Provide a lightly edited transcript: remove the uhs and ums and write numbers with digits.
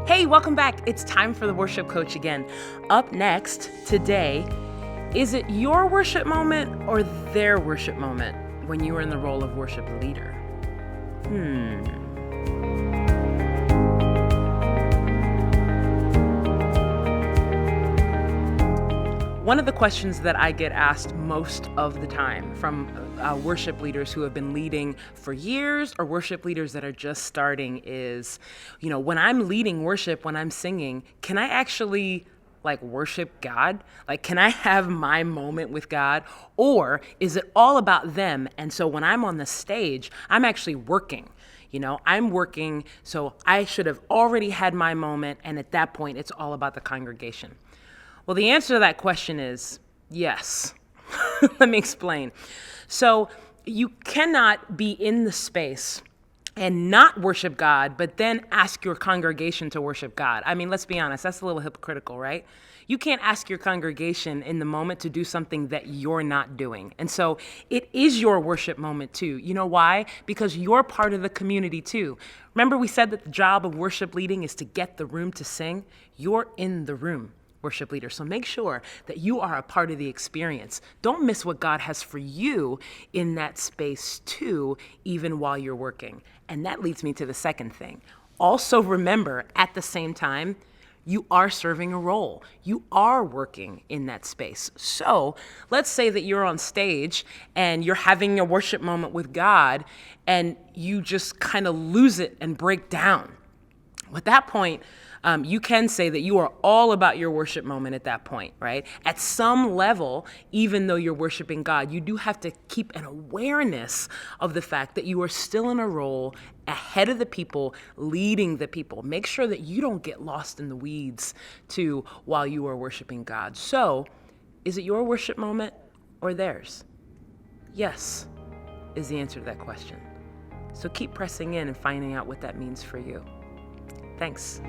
Hey, welcome back. It's time for the worship coach again. Up next today, is it your worship moment or their worship moment when you were in the role of worship leader? One of the questions that I get asked most of the time from worship leaders who have been leading for years or worship leaders that are just starting is, when I'm leading worship, when I'm singing, can I actually worship God? Can I have my moment with God? Or is it all about them? And so when I'm on the stage, I'm actually working. I'm working, so I should have already had my moment. And at that point, it's all about the congregation. Well, the answer to that question is yes. Let me explain. So you cannot be in the space and not worship God, but then ask your congregation to worship God. I mean, let's be honest, that's a little hypocritical, right? You can't ask your congregation in the moment to do something that you're not doing. And so it is your worship moment too. You know why? Because you're part of the community too. Remember we said that the job of worship leading is to get the room to sing? You're in the room, worship leader. So make sure that you are a part of the experience. Don't miss what God has for you in that space too, even while you're working. And that leads me to the second thing. Also remember, at the same time, you are serving a role. You are working in that space. So let's say that you're on stage and you're having a worship moment with God and you just kind of lose it and break down. At that point, you can say that you are all about your worship moment at that point, right? At some level, even though you're worshiping God, you do have to keep an awareness of the fact that you are still in a role ahead of the people, leading the people. Make sure that you don't get lost in the weeds too while you are worshiping God. So, is it your worship moment or theirs? Yes, is the answer to that question. So keep pressing in and finding out what that means for you. Thanks.